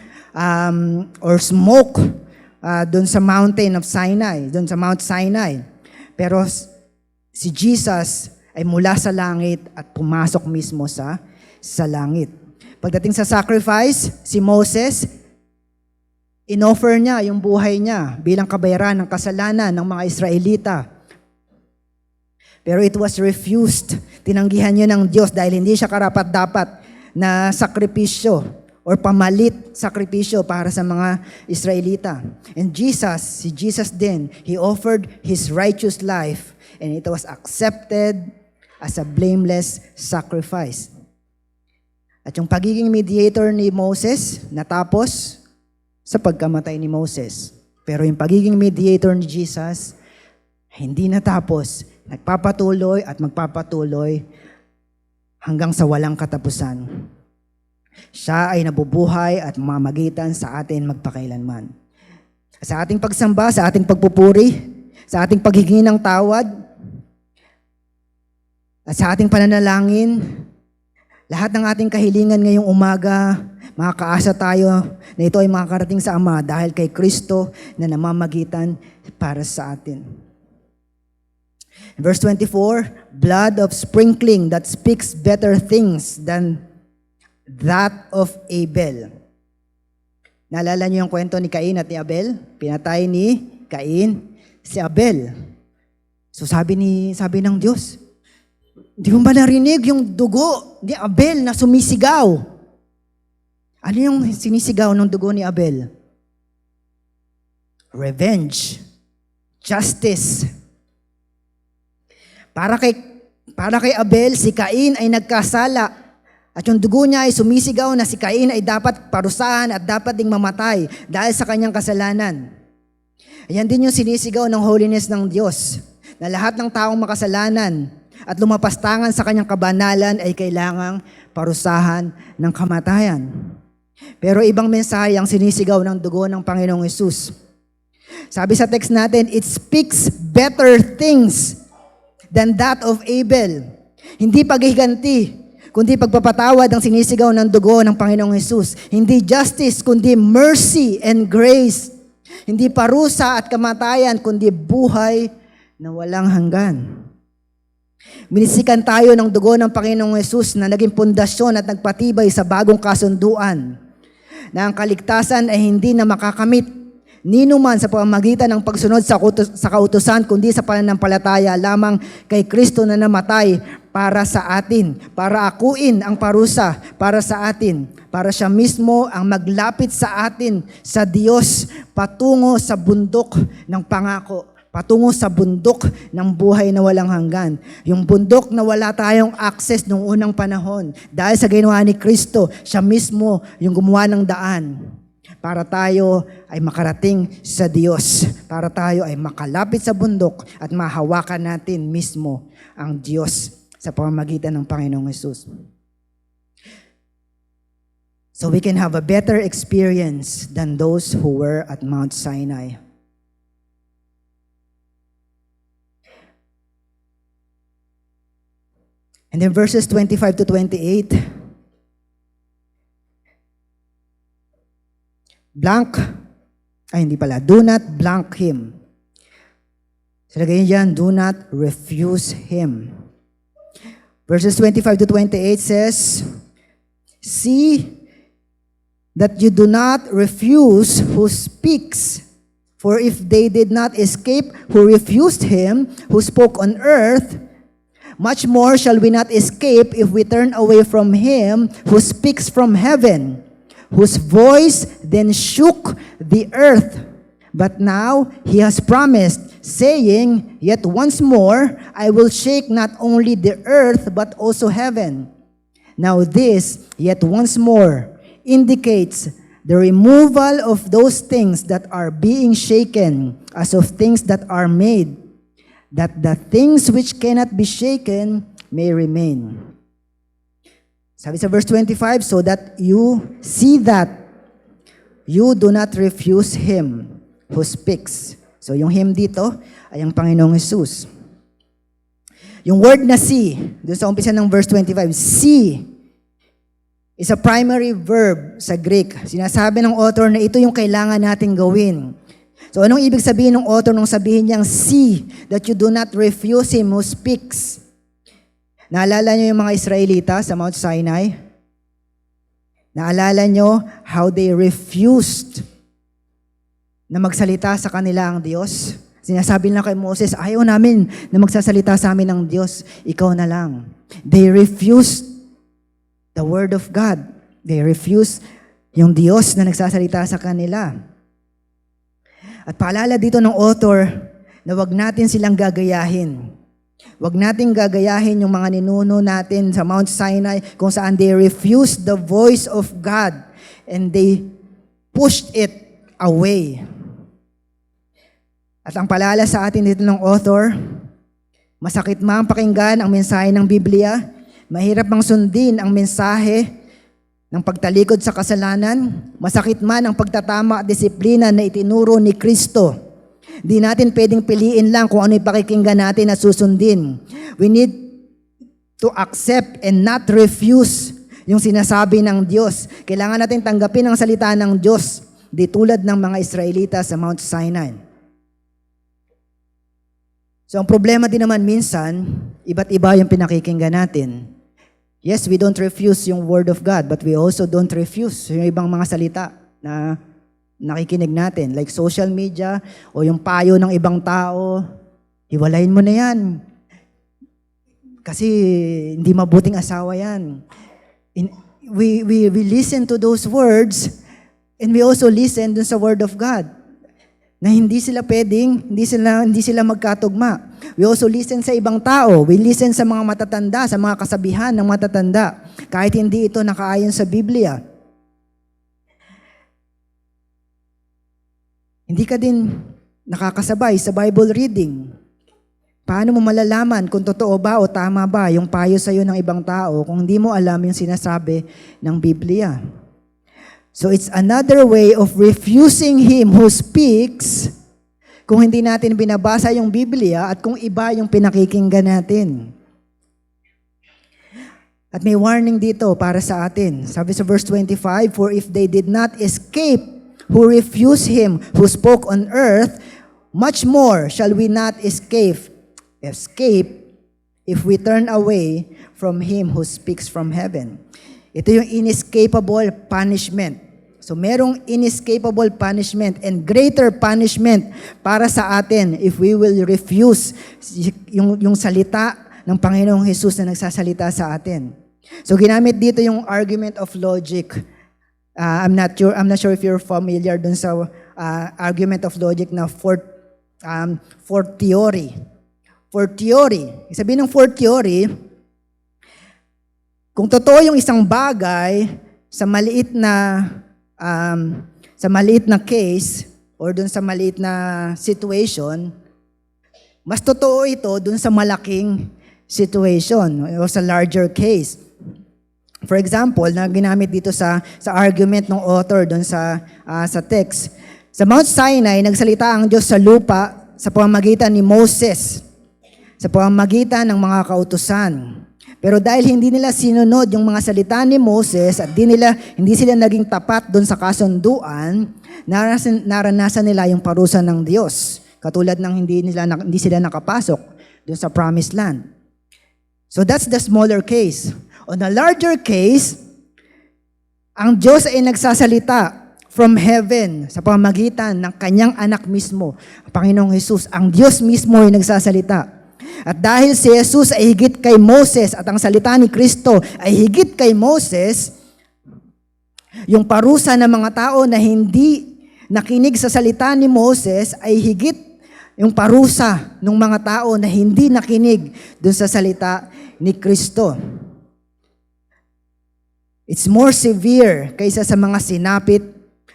or smoke dun sa mountain of Sinai, dun sa Mount Sinai. Pero si Jesus ay mula sa langit at pumasok mismo sa langit. Pagdating sa sacrifice, si Moses, inoffer niya yung buhay niya bilang kabayaran ng kasalanan ng mga Israelita. Pero it was refused. Tinanggihan niya ng Diyos dahil hindi siya karapat-dapat na sakripisyo or pamalit sakripisyo para sa mga Israelita. And si Jesus din, He offered His righteous life and it was accepted as a blameless sacrifice. At yung pagiging mediator ni Moses natapos sa pagkamatay ni Moses. Pero yung pagiging mediator ni Jesus hindi natapos, nagpapatuloy at magpapatuloy hanggang sa walang katapusan. Siya ay nabubuhay at mamagitan sa atin magpakailanman. Sa ating pagsamba, sa ating pagpupuri, sa ating paghingi ng tawad, at sa ating pananalangin, lahat ng ating kahilingan ngayong umaga, makakaasa tayo na ito ay makakarating sa Ama dahil kay Kristo na namamagitan para sa atin. Verse 24, blood of sprinkling that speaks better things than that of Abel. Naalala niyo yung kwento ni Cain at ni Abel? Pinatay ni Cain si Abel. So sabi ng Diyos, di mo ba narinig yung dugo ni Abel na sumisigaw? Ano yung sinisigaw ng dugo ni Abel? Revenge. Justice. Para kay Abel, si Cain ay nagkasala. At yung dugo niya ay sumisigaw na si Cain ay dapat parusahan at dapat ding mamatay dahil sa kanyang kasalanan. Ayan din yung sinisigaw ng holiness ng Diyos, na lahat ng taong makasalanan at lumapastangan sa kanyang kabanalan ay kailangang parusahan ng kamatayan. Pero ibang mensahe ang sinisigaw ng dugo ng Panginoong Hesus. Sabi sa text natin, it speaks better things than that of Abel. Hindi paghiganti, kundi pagpapatawad ang sinisigaw ng dugo ng Panginoong Hesus. Hindi justice, kundi mercy and grace. Hindi parusa at kamatayan, kundi buhay na walang hanggan. Minisikan tayo ng dugo ng Panginoong Hesus na naging pundasyon at nagpatibay sa bagong kasunduan na ang kaligtasan ay hindi na makakamit ninuman sa pamamagitan ng pagsunod sa kautusan, kundi sa pananampalataya lamang kay Kristo na namatay para sa atin, para akuin ang parusa para sa atin, para siya mismo ang maglapit sa atin sa Diyos patungo sa bundok ng pangako, patungo sa bundok ng buhay na walang hanggan. Yung bundok na wala tayong access noong unang panahon. Dahil sa ginawa ni Kristo, siya mismo yung gumawa ng daan para tayo ay makarating sa Diyos, para tayo ay makalapit sa bundok at mahawakan natin mismo ang Diyos sa pamamagitan ng Panginoong Hesus. So we can have a better experience than those who were at Mount Sinai. And then verses 25 to 28, do not blank him. So lagay dyan, do not refuse him. Verses 25 to 28 says, see that you do not refuse who speaks, for if they did not escape who refused him, who spoke on earth, much more shall we not escape if we turn away from him who speaks from heaven, whose voice then shook the earth. But now he has promised, saying, yet once more I will shake not only the earth but also heaven. Now this, yet once more, indicates the removal of those things that are being shaken as of things that are made, that the things which cannot be shaken may remain. Sabi sa verse 25, so that you see that you do not refuse him who speaks. So yung him dito ay ang Panginoong Hesus. Yung word na see, doon sa umpisa ng verse 25, see is a primary verb sa Greek. Sinasabi ng author na ito yung kailangan nating gawin. So anong ibig sabihin ng author nung sabihin niyang see that you do not refuse him who speaks? Naalala niyo yung mga Israelita sa Mount Sinai? Naalala niyo how they refused na magsalita sa kanila ang Diyos? Sinasabi nila kay Moses, ayaw namin na magsasalita sa amin ng Diyos, ikaw na lang. They refused the Word of God. They refuse yung Diyos na nagsasalita sa kanila. At paalala dito ng author na wag natin silang gagayahin. Wag natin gagayahin yung mga ninuno natin sa Mount Sinai kung saan they refused the voice of God and they pushed it away. At ang paalala sa atin dito ng author, masakit man pakinggan ang mensahe ng Biblia, mahirap mang sundin ang mensahe ng pagtalikod sa kasalanan, masakit man ang pagtatama at disiplina na itinuro ni Kristo. Di natin pwedeng piliin lang kung ano yung pakikinggan natin at susundin. We need to accept and not refuse yung sinasabi ng Diyos. Kailangan natin tanggapin ang salita ng Diyos, di tulad ng mga Israelita sa Mount Sinai. So ang problema din naman minsan, iba't iba yung pinakikinggan natin. Yes, we don't refuse yung Word of God, but we also don't refuse yung ibang mga salita na nakikinig natin, like social media o yung payo ng ibang tao. Hiwalayin mo na yan. Kasi hindi mabuting asawa yan. We listen to those words and we also listen dun sa Word of God na hindi sila pwedeng, hindi sila magkatugma. We also listen sa ibang tao. We listen sa mga matatanda, sa mga kasabihan ng matatanda, kahit hindi ito nakaayon sa Biblia. Hindi ka din nakakasabay sa Bible reading. Paano mo malalaman kung totoo ba o tama ba yung payo sa iyo ng ibang tao kung hindi mo alam yung sinasabi ng Biblia? So it's another way of refusing Him who speaks kung hindi natin binabasa yung Biblia at kung iba yung pinakikinggan natin. At may warning dito para sa atin. Sabi sa verse 25, "For if they did not escape who refused Him who spoke on earth, much more shall we not escape if we turn away from Him who speaks from heaven." Ito yung inescapable punishment. So merong inescapable punishment and greater punishment para sa atin if we will refuse yung salita ng Panginoong Jesus na nagsasalita sa atin. So ginamit dito yung argument of logic. I'm not sure if you're familiar dun sa argument of logic na fourth theory. Fourth theory. Sabihin ng fourth theory, kung totoo yung isang bagay sa maliit na case or dun sa maliit na situation, mas totoo ito dun sa malaking situation o sa larger case. For example, na ginamit dito sa argument ng author dun sa text. Sa Mount Sinai, nagsalita ang Diyos sa lupa sa pamamagitan ni Moses, sa pamamagitan ng mga kautusan. Pero dahil hindi nila sinunod yung mga salita ni Moses at hindi sila naging tapat doon sa kasunduan, naranasan nila yung parusa ng Diyos. Katulad ng hindi sila nakapasok doon sa promised land. So that's the smaller case. On a larger case, ang Diyos ay nagsasalita from heaven sa pamamagitan ng kanyang anak mismo, Panginoong Jesus. Ang Diyos mismo ay nagsasalita. At dahil si Jesus ay higit kay Moses at ang salita ni Kristo ay higit kay Moses, yung parusa ng mga tao na hindi nakinig sa salita ni Moses ay higit yung parusa ng mga tao na hindi nakinig dun sa salita ni Kristo. It's more severe kaysa sa mga sinapit.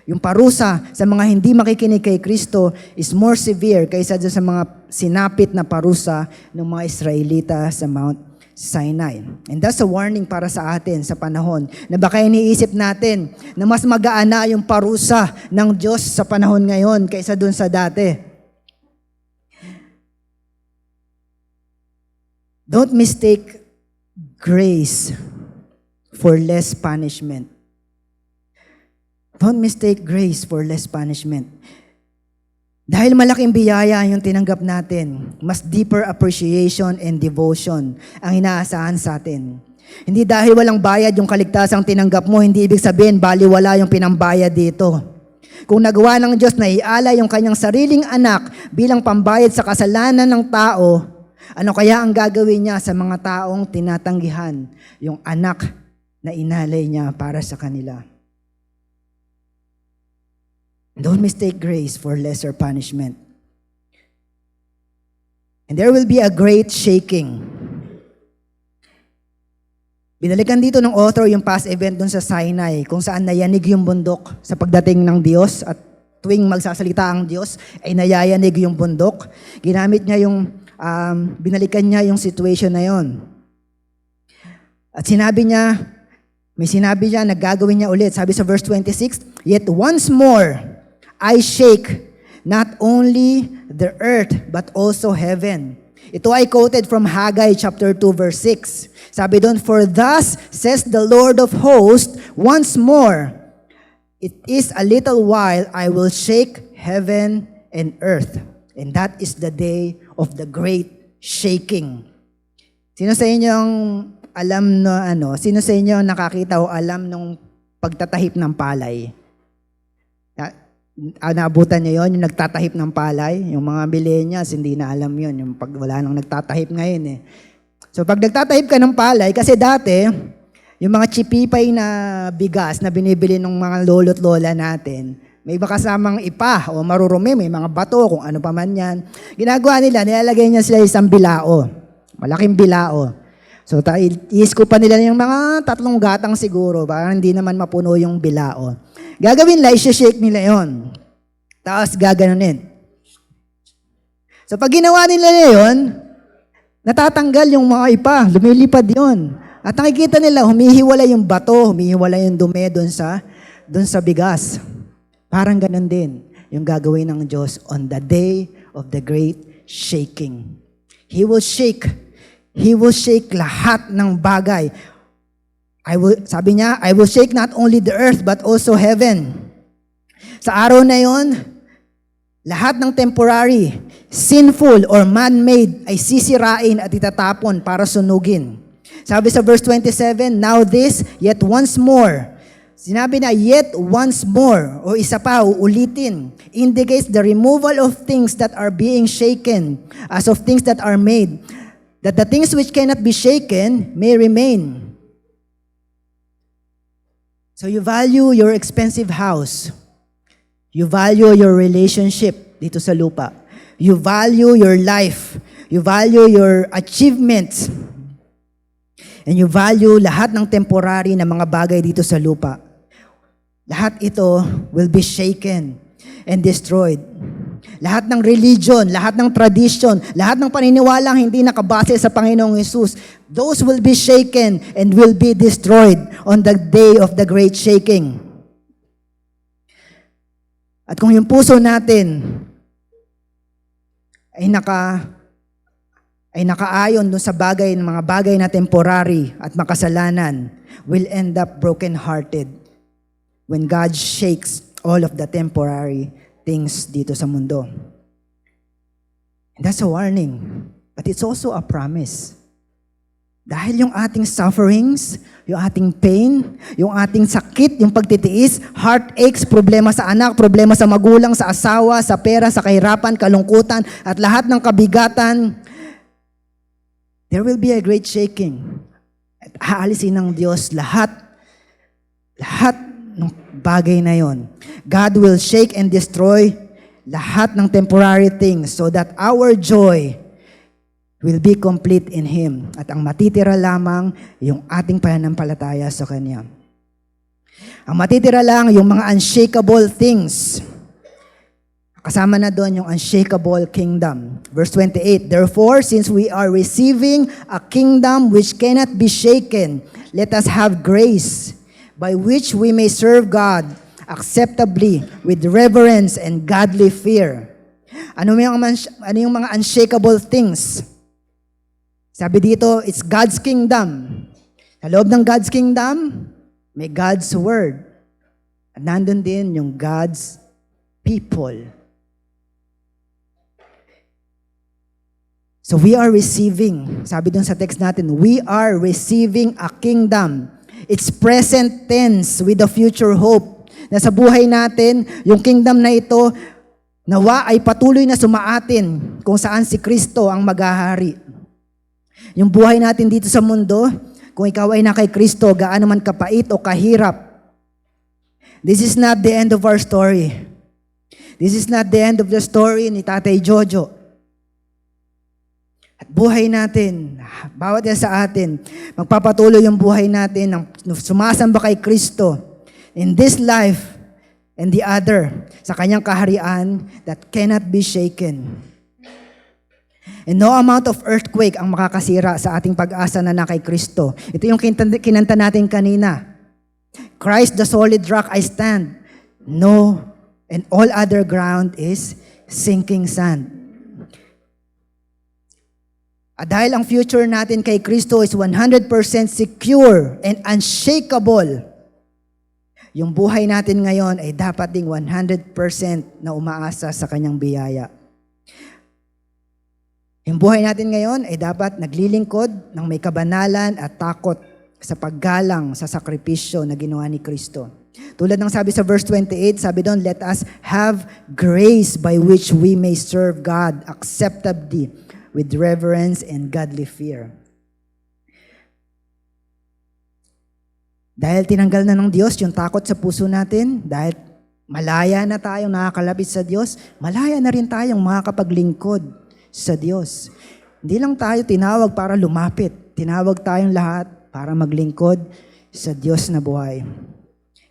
Yung parusa sa mga hindi makikinig kay Kristo is more severe kaysa sa mga sinapit na parusa ng mga Israelita sa Mount Sinai. And that's a warning para sa atin sa panahon na baka iniisip natin na mas mag-aana yung parusa ng Diyos sa panahon ngayon kaysa dun sa dati. Don't mistake grace for less punishment. Don't mistake grace for less punishment. Dahil malaking biyaya yung tinanggap natin, mas deeper appreciation and devotion ang inaasahan sa atin. Hindi dahil walang bayad yung kaligtasang tinanggap mo, hindi ibig sabihin baliwala yung pinambayad dito. Kung nagawa ng Diyos na iala yung kanyang sariling anak bilang pambayad sa kasalanan ng tao, ano kaya ang gagawin niya sa mga taong tinatanggihan yung anak na inalay niya para sa kanila. Don't mistake grace for lesser punishment. And there will be a great shaking. Binalikan dito ng author yung past event dun sa Sinai, kung saan nayanig yung bundok sa pagdating ng Diyos, at tuwing magsasalita ang Diyos, ay nayayanig yung bundok. Ginamit niya yung, binalikan niya yung situation na yon. At sinabi niya, may sinabi niya, naggagawin niya ulit. Sabi sa verse 26, "Yet once more, I shake not only the earth, but also heaven." Ito ay quoted from Haggai chapter 2 verse 6. Sabi doon, "For thus says the Lord of hosts, once more, it is a little while I will shake heaven and earth. And that is the day of the great shaking." Sino sa inyo ang alam na sino sa inyo nakakita o alam nung pagtatahip ng palay? Naabutan niyo yon, yung nagtatahip ng palay? Yung mga millennials, hindi na alam yon, yung pag wala nang nagtatahip ngayon eh. So pag nagtatahip ka ng palay, kasi dati, yung mga chipipay na bigas na binibili ng mga lolo't lola natin, may iba kasamang ipa o marurumi, may mga bato, kung ano pa man yan. Ginagawa nila, nilalagay niya sila isang bilao. Malaking bilao. So i-scoop nila yung mga 3 gatang siguro, para hindi naman mapuno yung bilao. Gagawin nila, i-shake nila yon. Tapos gaganunin. So pag ginawa nila yon, natatanggal yung mga ipa, lumilipad yon. At nakikita nila, humihiwala yung bato, humihiwala yung dumi doon sa bigas. Parang ganun din yung gagawin ng Diyos on the day of the great shaking. He will shake lahat ng bagay. Sabi niya, "I will shake not only the earth but also heaven." Sa araw na yon, lahat ng temporary, sinful or man-made ay sisirain at itatapon para sunugin. Sabi sa verse 27, "Now this, yet once more." Sinabi na, yet once more, o isa pa, uulitin, indicates the removal of things that are being shaken, as of things that are made, that the things which cannot be shaken may remain. So you value your expensive house. You value your relationship dito sa lupa. You value your life. You value your achievements. And you value lahat ng temporary na mga bagay dito sa lupa. Lahat ito will be shaken and destroyed. Lahat ng religion, lahat ng tradition, lahat ng paniniwalang hindi nakabase sa Panginoong Hesus, those will be shaken and will be destroyed on the day of the great shaking. At kung yung puso natin ay nakaayon dun sa mga bagay na temporary at makasalanan, will end up broken-hearted when God shakes all of the temporary things dito sa mundo. And that's a warning, but it's also a promise. Dahil yung ating sufferings, yung ating pain, yung ating sakit, yung pagtitiis, heartaches, problema sa anak, problema sa magulang, sa asawa, sa pera, sa kahirapan, kalungkutan, at lahat ng kabigatan, there will be a great shaking. At haalisin ng Diyos lahat ng bagay na yon. God will shake and destroy lahat ng temporary things so that our joy will be complete in Him. At ang matitira lamang yung ating pananampalataya sa Kanya. Ang matitira lang yung mga unshakable things. Kasama na doon yung unshakable kingdom. Verse 28, "Therefore, since we are receiving a kingdom which cannot be shaken, let us have grace by which we may serve God acceptably with reverence and godly fear." Ano yung mga unshakable things? Sabi dito, it's God's kingdom. Sa loob ng God's kingdom, may God's word. At nandun din yung God's people. So we are receiving, sabi dun sa text natin, we are receiving a kingdom. It's present tense with a future hope. Na sa buhay natin, yung kingdom na ito, nawa ay patuloy na sumaatin kung saan si Kristo ang maghahari. Yung buhay natin dito sa mundo, kung ikaw ay na kay Kristo, gaano man kapait o kahirap. This is not the end of our story. This is not the end of the story ni Tatay Jojo. At buhay natin, bawat isa sa atin, magpapatuloy yung buhay natin ng sumasamba kay Kristo in this life and the other, sa kanyang kaharian that cannot be shaken. And no amount of earthquake ang makakasira sa ating pag-asa na kay Kristo. Ito yung kinanta natin kanina. Christ the solid rock I stand. No, and all other ground is sinking sand. At dahil ang future natin kay Kristo is 100% secure and unshakable, yung buhay natin ngayon ay dapat ding 100% na umaasa sa kanyang biyaya. Yung buhay natin ngayon ay dapat naglilingkod ng may kabanalan at takot sa paggalang sa sakripisyo na ginawa ni Kristo. Tulad ng sabi sa verse 28, sabi doon, let us have grace by which we may serve God acceptably with reverence and godly fear. Dahil tinanggal na ng Diyos yung takot sa puso natin, dahil malaya na tayong nakakalapit sa Diyos, malaya na rin tayong makakapaglingkod sa Diyos. Hindi lang tayo tinawag para lumapit, tinawag tayong lahat para maglingkod sa Diyos na buhay.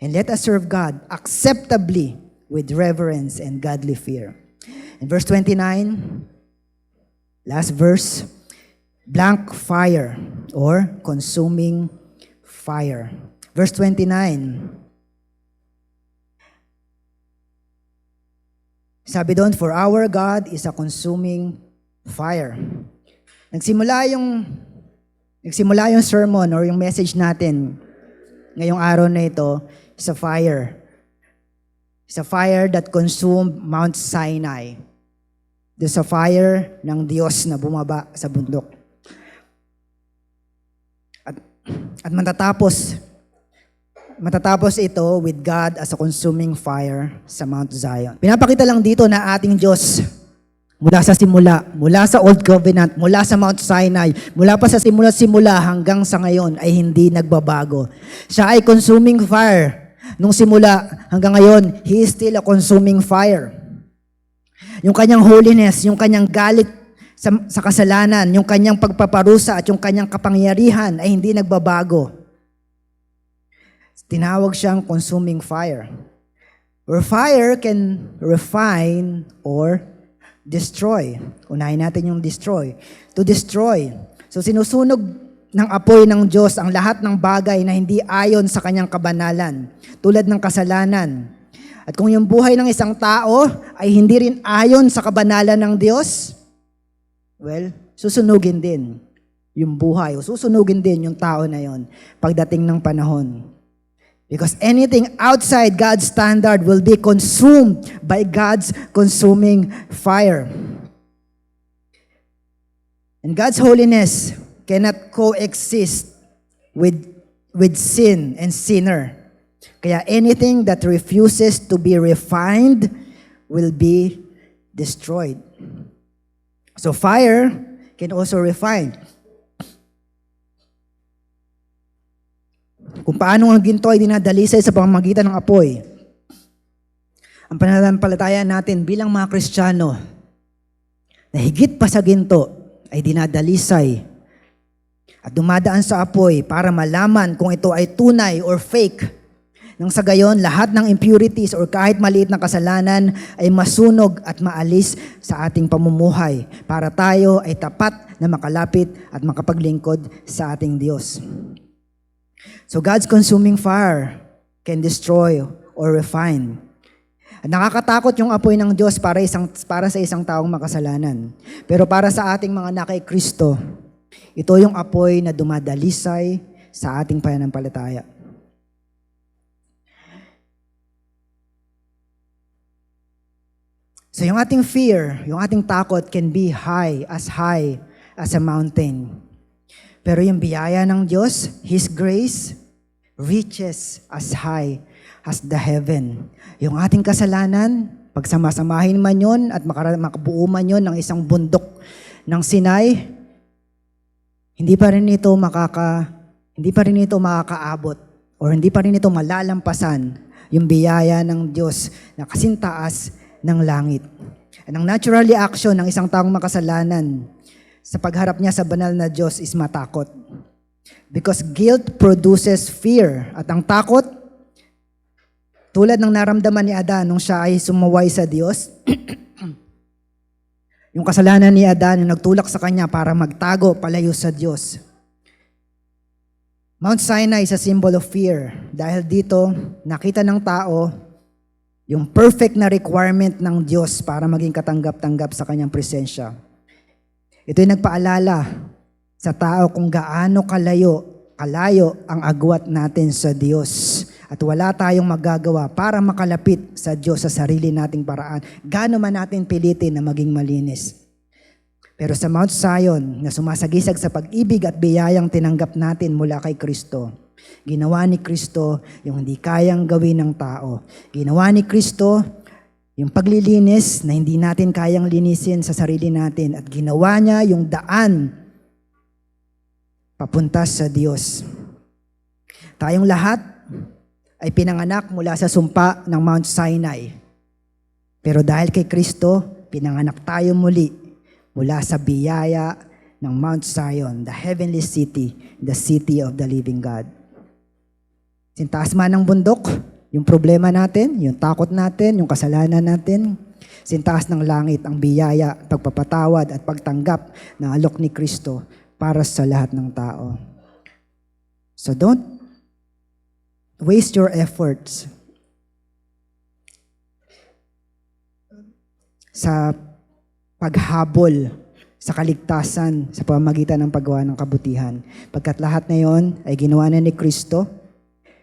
And let us serve God acceptably with reverence and godly fear. In verse 29, last verse, blank fire or consuming fire. Verse 29. Sabi doon, for our God is a consuming fire. Nagsimula yung sermon or yung message natin ngayong araw na ito sa fire. It's a fire that consumed Mount Sinai. Doon sa fire ng Diyos na bumaba sa bundok. At matatapos ito with God as a consuming fire sa Mount Zion. Pinapakita lang dito na ating Diyos mula sa simula, mula sa Old Covenant, mula sa Mount Sinai, mula pa sa simula hanggang sa ngayon ay hindi nagbabago. Siya ay consuming fire. Nung simula hanggang ngayon, He is still a consuming fire. Yung kanyang holiness, yung kanyang galit sa kasalanan, yung kanyang pagpaparusa at yung kanyang kapangyarihan ay hindi nagbabago. Tinawag siyang consuming fire. Where fire can refine or destroy. Unahin natin yung destroy. To destroy. So sinusunog ng apoy ng Diyos ang lahat ng bagay na hindi ayon sa kanyang kabanalan, tulad ng kasalanan. At kung yung buhay ng isang tao ay hindi rin ayon sa kabanalan ng Diyos, well, susunugin din yung buhay o susunugin din yung tao na yon pagdating ng panahon. Because anything outside God's standard will be consumed by God's consuming fire. And God's holiness cannot coexist with sin and sinner. Kaya anything that refuses to be refined will be destroyed. So fire can also refine. Kung paano ang ginto ay dinadalisay sa pamamagitan ng apoy. Ang pananampalataya natin bilang mga Kristiyano na higit pa sa ginto ay dinadalisay at dumadaan sa apoy para malaman kung ito ay tunay or fake. Nang sa gayon, lahat ng impurities or kahit maliit na kasalanan ay masunog at maalis sa ating pamumuhay para tayo ay tapat na makalapit at makapaglingkod sa ating Diyos. So God's consuming fire can destroy or refine. At nakakatakot yung apoy ng Diyos para sa isang taong makasalanan. Pero para sa ating mga anak kay Kristo, ito yung apoy na dumadalisay sa ating pananampalataya. So yung ating fear, yung ating takot can be high as a mountain. Pero yung biyaya ng Diyos, His grace, reaches as high as the heaven. Yung ating kasalanan, pag samasamahin man yun at makabuo man yun ng isang bundok ng Sinai, hindi pa rin ito hindi pa rin ito makakaabot or hindi pa rin ito malalampasan yung biyaya ng Diyos na kasintaas ng langit. At ang natural reaction ng isang taong makasalanan sa pagharap niya sa banal na Diyos is matakot. Because guilt produces fear. At ang takot, tulad ng naramdaman ni Adan nung siya ay sumuway sa Diyos, yung kasalanan ni Adan yung nagtulak sa kanya para magtago palayo sa Diyos. Mount Sinai is a symbol of fear. Dahil dito, nakita ng tao yung perfect na requirement ng Diyos para maging katanggap-tanggap sa kanyang presensya. Ito'y nagpaalala sa tao kung gaano kalayo ang agwat natin sa Diyos. At wala tayong magagawa para makalapit sa Diyos sa sarili nating paraan. Gaano man natin pilitin na maging malinis. Pero sa Mount Zion, na sumasagisag sa pag-ibig at biyayang tinanggap natin mula kay Kristo, ginawa ni Kristo yung hindi kayang gawin ng tao. Ginawa ni Kristo yung paglilinis na hindi natin kayang linisin sa sarili natin. At ginawa niya yung daan papunta sa Diyos. Tayong lahat ay pinanganak mula sa sumpa ng Mount Sinai. Pero dahil kay Kristo, pinanganak tayo muli mula sa biyaya ng Mount Zion, the heavenly city, the city of the living God. Sintaas man ng bundok, yung problema natin, yung takot natin, yung kasalanan natin, sintaas ng langit ang biyaya, pagpapatawad at pagtanggap ng alok ni Kristo para sa lahat ng tao. So don't waste your efforts sa paghabol sa kaligtasan sa pamamagitan ng paggawa ng kabutihan. Pagkat lahat na yon ay ginawa na ni Kristo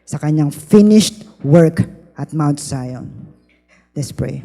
sa kanyang finished work at Mount Zion. Let's pray.